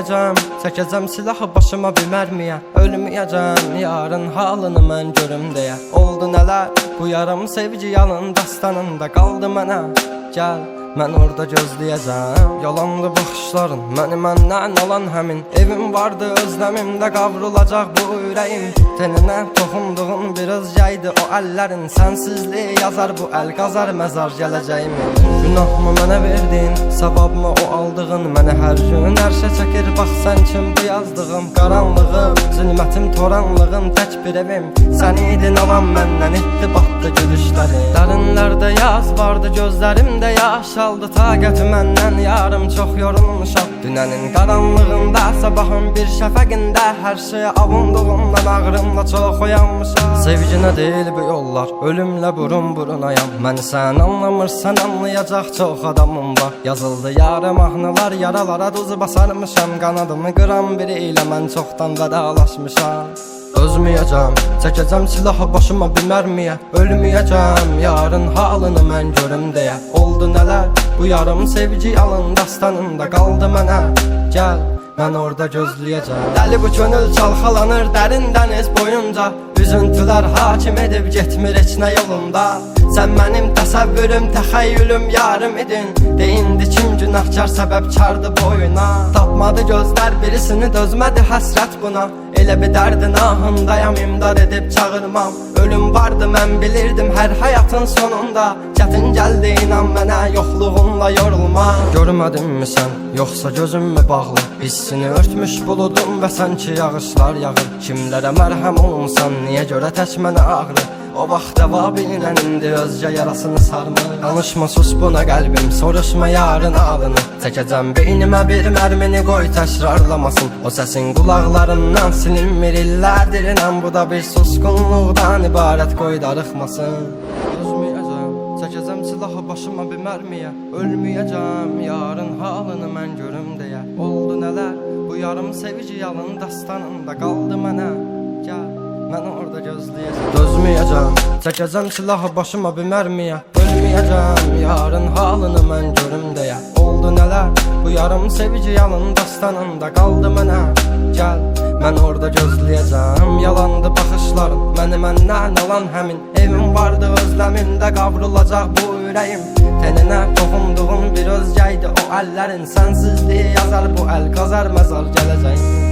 Ölməyəcəm, çəkəcəm silahı başıma bir mərmiyə. Ölməyəcəm, yarın halını mən görüm deyə. Oldu nələr, bu yarım sevgi yalın dastanında qaldı mənə. Gəl, mən orada gözləyəcəm. Yalandı baxışların, məni məndən alan həmin. Evim vardı, özləmimdə qavrulacaq bu ürəyim. Teninə toxunduğun bir özgəydi o əllərin. Sənsizliyi yazar bu əl qazar məzar gələcəyimi. Günahımı mənə verdin, savabımı o aldığın. Məni hər gün ərşə çəkir, bax sən kim bu yazdığım. Qaranlığım, zülmətim, toranlığım, tək bir evim. Sən idin alan məndən, etdi batdı gülüşlərim. Dərinlərdə yaz vardı, gözlərimdə yaş aldı. Taqəti məndən yarım çox yorulmuşam. Dünənin qaranlığında, sabahın bir şəfəqində. Hər şeyə avunduğumdan ağrımla çox oyanmışam. Sevginə deyil bu yollar, ölümlə burun burunayam. Məni sən anlamırsan, anlayacaq çox adamım var. Yazıldı yara mahnılar, yaralara duz basarmışam. Qanadımı qıran biri ilə mən çoxdan vədalaşmışam. Özməyəcəm, çəkəcəm silahı başıma bir mərmiyə. Ölməyəcəm, yarın halını mən görüm deyə. Oldu nələr, bu yarım sevgi yalın dastanında qaldı mənə. Gəl, mən orada gözləyəcəm. Dəli bu könül çalxalanır dərin dəniz boyunca. Üzüntülər hakim edib getmir heç nə yolunda. Sən mənim təsəvvürüm, təxəyyülüm, yarım idin. Deyindi kim günahkar səbəbkardı boyuna. Tapmadı gözlər birisini, dözmədi həsrət buna. Elə bir dərdin ahındayam, imdad edib çağırmam. Ölüm vardı mən bilirdim hər həyatın sonunda. Çətin gəldi inan mənə, yoxluğunla yorulma. Görmədinmi sən, yoxsa gözüm mü bağlı? Hissini örtmüş buludum və sanki yağışlar yağır. Kimlərə mərhəm olmuşsan, niyə görə tək mənə ağrı? O vaxt cavab bilinən indi özcə yarasını sarmır. Danışma sus buna qəlbim, soruşma yarın alını. Çəkəcəm beynimə bir mərmini, qoy təkrarlamasın. O səsin qulaqlarımdan silinmir illərdir inan. Bu da bir susqunluqdan ibarət, qoy darıxmasın. Özməyəcəm, çəkəcəm silahı başıma bir mərmiyə. Ölməyəcəm, yarın halını mən görüm deyə. Oldu nələr, bu yarım sevgi yalın dastanında qaldı mənə. Gəl, mən orada gözləyəcəm. Dözməyəcəm, çəkəcəm silahı başıma bir mərmiyə. Ölməyəcəm, yarın halını mən görüm deyə. Oldu nələr, bu yarım sevgi yalın dastanında qaldı mənə. Gəl, mən orada gözləyəcəm. Yalandı baxışların, məni məndən alan həmin. Evim vardı, özləmimdə qavrulacaq bu ürəyim. Teninə toxunduğun bir özgəydi o əllərin. Sənsizliyi yazar bu əl qazar məzar gələcəyim.